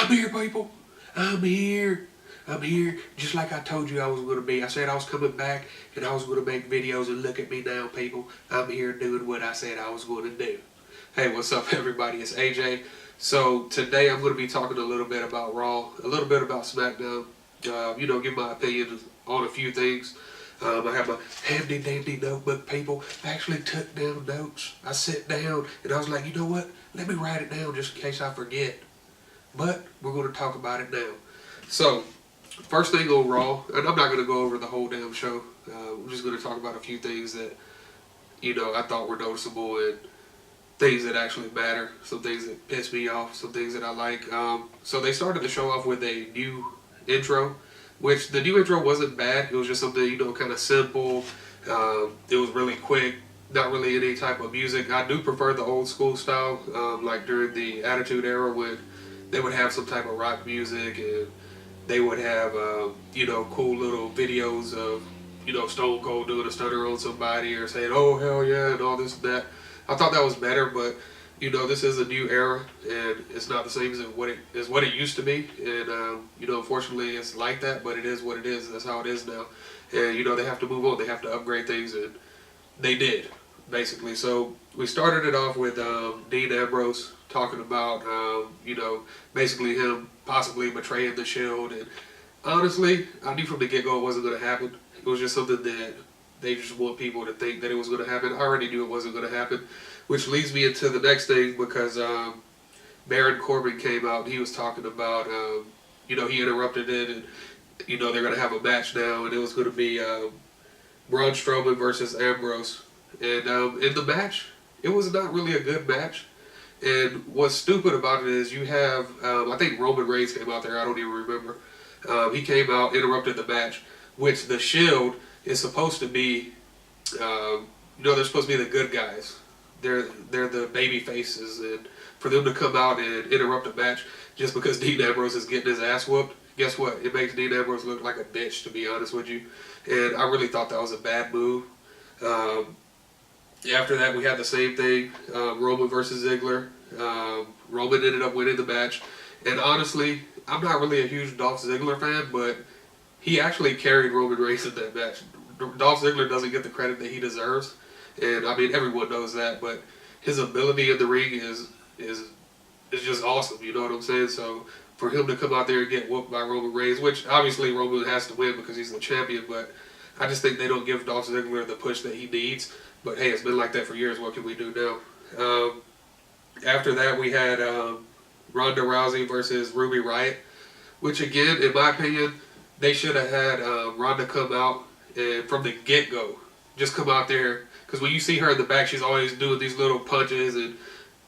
I'm here, people. I'm here. I'm here. Just like I told you I was going to be. I said I was coming back and I was going to make videos, and look at me now, people. I'm here doing what I said I was going to do. Hey, what's up, everybody? It's AJ. So today I'm going to be talking a little bit about Raw, a little bit about SmackDown. Give my opinion on a few things. I have a handy dandy notebook, people. I actually took down notes. I sat down and I was like, you know what? Let me write it down just in case I forget. But we're going to talk about it now. So, first thing on Raw, and I'm not going to go over the whole damn show. I'm just going to talk about a few things that, I thought were noticeable and things that actually matter. Some things that piss me off, some things that I like. So they started the show off with a new intro, which the new intro wasn't bad. It was just something, kind of simple. It was really quick. Not really any type of music. I do prefer the old school style, like during the Attitude Era when they would have some type of rock music and they would have, cool little videos of, Stone Cold doing a stunner on somebody or saying, oh, hell yeah, and all this and that. I thought that was better, but, this is a new era and it's not the same as what it used to be. And, unfortunately it's like that, but it is what it is. That's how it is now. And, they have to move on. They have to upgrade things, and they did, basically. So we started it off with Dean Ambrose talking about, basically him possibly betraying the Shield. And honestly, I knew from the get-go it wasn't going to happen. It was just something that they just want people to think that it was going to happen. I already knew it wasn't going to happen, which leads me into the next thing because Baron Corbin came out and he was talking about, he interrupted it and, they're going to have a match now, and it was going to be Braun Strowman versus Ambrose. And in the match, it was not really a good match. And what's stupid about it is you have, I think Roman Reigns came out there, I don't even remember. He came out, interrupted the match, which the Shield is supposed to be, they're supposed to be the good guys. They're the baby faces, and for them to come out and interrupt a match just because Dean Ambrose is getting his ass whooped, guess what? It makes Dean Ambrose look like a bitch, to be honest with you. And I really thought that was a bad move. After that, we had the same thing, Roman versus Ziggler. Roman ended up winning the match. And honestly, I'm not really a huge Dolph Ziggler fan, but he actually carried Roman Reigns in that match. Dolph Ziggler doesn't get the credit that he deserves. And, I mean, everyone knows that, but his ability in the ring is just awesome, you know what I'm saying? So, for him to come out there and get whooped by Roman Reigns, which obviously Roman has to win because he's the champion, but I just think they don't give Dolph Ziggler the push that he needs. But hey, it's been like that for years. What can we do now? After that, we had Ronda Rousey versus Ruby Riott, which again, in my opinion, they should have had Ronda come out and from the get-go, just come out there. Because when you see her in the back, she's always doing these little punches and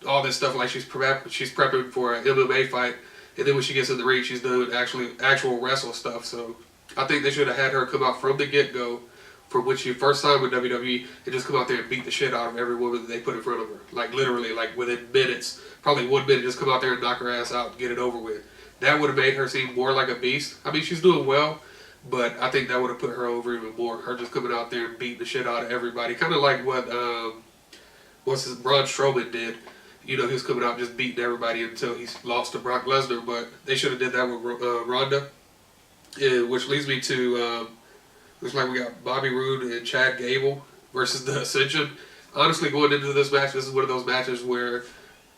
all this stuff like she's prepping for an MMA fight. And then when she gets in the ring, she's doing actual wrestle stuff. So I think they should have had her come out from the get-go, from when she first signed with WWE, and just come out there and beat the shit out of every woman that they put in front of her. Like literally, like within minutes, probably 1 minute, just come out there and knock her ass out and get it over with. That would have made her seem more like a beast. I mean, she's doing well, but I think that would have put her over even more. Her just coming out there and beating the shit out of everybody. Kind of like what Braun Strowman did. He was coming out just beating everybody until he lost to Brock Lesnar. But they should have did that with Ronda. Which leads me to, looks like we got Bobby Roode and Chad Gable versus the Ascension. Honestly, going into this match, this is one of those matches where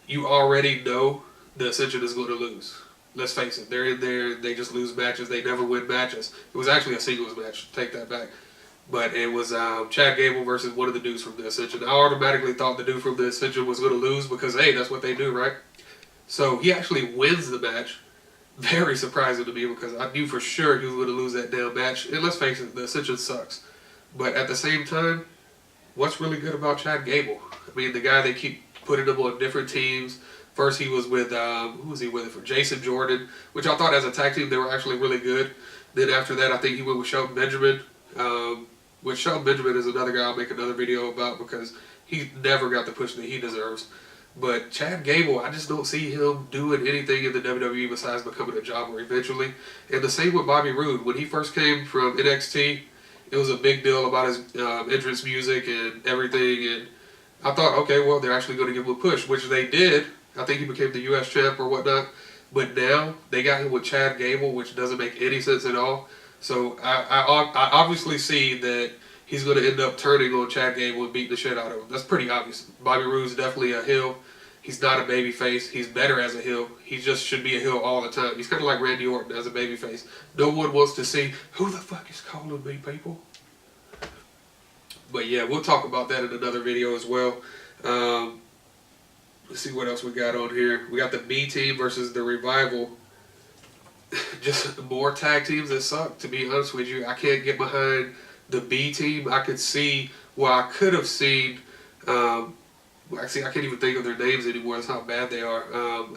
you already know the Ascension is going to lose. Let's face it, they're in there, they just lose matches, they never win matches. It was actually a singles match, take that back. But it was Chad Gable versus one of the dudes from the Ascension. I automatically thought the dude from the Ascension was going to lose because, hey, that's what they do, right? So he actually wins the match. Very surprising to me because I knew for sure he was going to lose that damn match. And let's face it, the Ascension sucks. But at the same time, what's really good about Chad Gable? I mean, the guy they keep putting him on different teams. First he was with, who was he with? For Jason Jordan, which I thought as a tag team they were actually really good. Then after that, I think he went with Shelton Benjamin. Which Shelton Benjamin is another guy I'll make another video about because he never got the push that he deserves. But Chad Gable, I just don't see him doing anything in the WWE besides becoming a jobber eventually. And the same with Bobby Roode. When he first came from NXT, it was a big deal about his entrance music and everything. And I thought, okay, well, they're actually going to give him a push, which they did. I think he became the U.S. champ or whatnot. But now they got him with Chad Gable, which doesn't make any sense at all. So I obviously see that he's going to end up turning on Chad Gable and beating the shit out of him. That's pretty obvious. Bobby Roode's definitely a heel. He's not a baby face. He's better as a heel. He just should be a heel all the time. He's kind of like Randy Orton as a baby face. No one wants to see, who the fuck is calling me, people? But yeah, we'll talk about that in another video as well. Let's see what else we got on here. We got the B Team versus the Revival. Just more tag teams that suck, to be honest with you. I can't get behind the B Team. I could see, well, I could have seen, actually, I can't even think of their names anymore. That's how bad they are.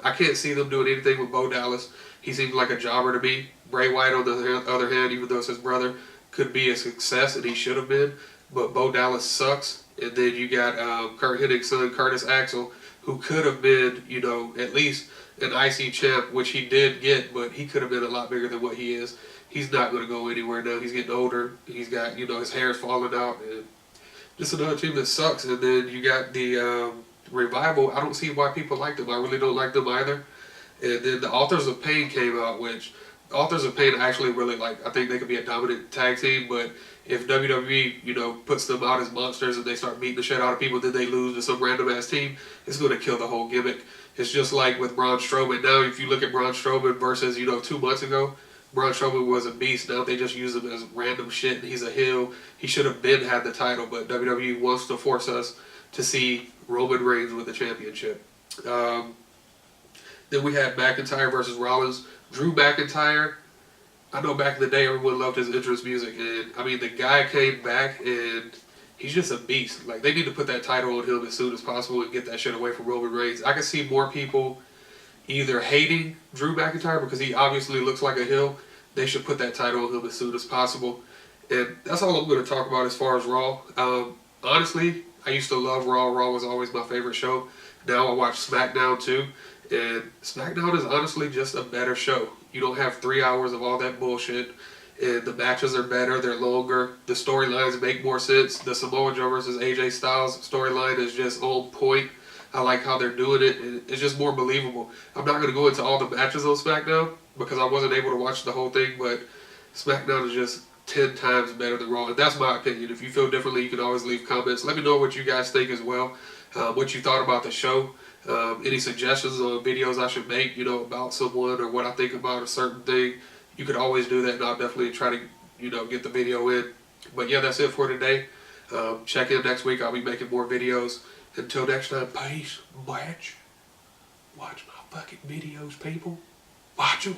I can't see them doing anything with Bo Dallas. He seems like a jobber to me. Bray Wyatt, on the other hand, even though it's his brother, could be a success, and he should have been. But Bo Dallas sucks. And then you got Kurt Hennig's son, Curtis Axel, who could have been, you know, at least an IC champ, which he did get, but he could have been a lot bigger than what he is. He's not going to go anywhere now. He's getting older. He's got, you know, his hair's falling out. And just another team that sucks. And then you got the Revival. I don't see why people like them. I really don't like them either. And then the Authors of Pain came out, which Authors of Pain I actually really like. I think they could be a dominant tag team, but if WWE, you know, puts them out as monsters and they start beating the shit out of people, then they lose to some random ass team, it's going to kill the whole gimmick. It's just like with Braun Strowman. Now, if you look at Braun Strowman versus, you know, 2 months ago, Braun Strowman was a beast. Now they just use him as random shit, and he's a heel. He should have been had the title, but WWE wants to force us to see Roman Reigns with the championship. Then we had McIntyre versus Rollins. Drew McIntyre, I know back in the day everyone loved his entrance music, and I mean the guy came back and he's just a beast. Like, they need to put that title on him as soon as possible and get that shit away from Roman Reigns. I can see more people either hating Drew McIntyre because he obviously looks like a heel. They should put that title on him as soon as possible. And that's all I'm going to talk about as far as Raw. Honestly, I used to love Raw. Raw was always my favorite show. Now I watch SmackDown too. And SmackDown is honestly just a better show. You don't have 3 hours of all that bullshit. And the matches are better, they're longer. The storylines make more sense. The Samoa Joe versus AJ Styles storyline is just on point. I like how they're doing it. And it's just more believable. I'm not going to go into all the matches on SmackDown because I wasn't able to watch the whole thing. But SmackDown is just 10 times better than Raw. And that's my opinion. If you feel differently, you can always leave comments. Let me know what you guys think as well. What you thought about the show. Any suggestions on videos I should make, you know, about someone or what I think about a certain thing. You could always do that, and I'll definitely try to, you know, get the video in. But yeah, that's it for today. Check in next week. I'll be making more videos. Until next time, peace, bitch. Watch my fucking videos, people. Watch them.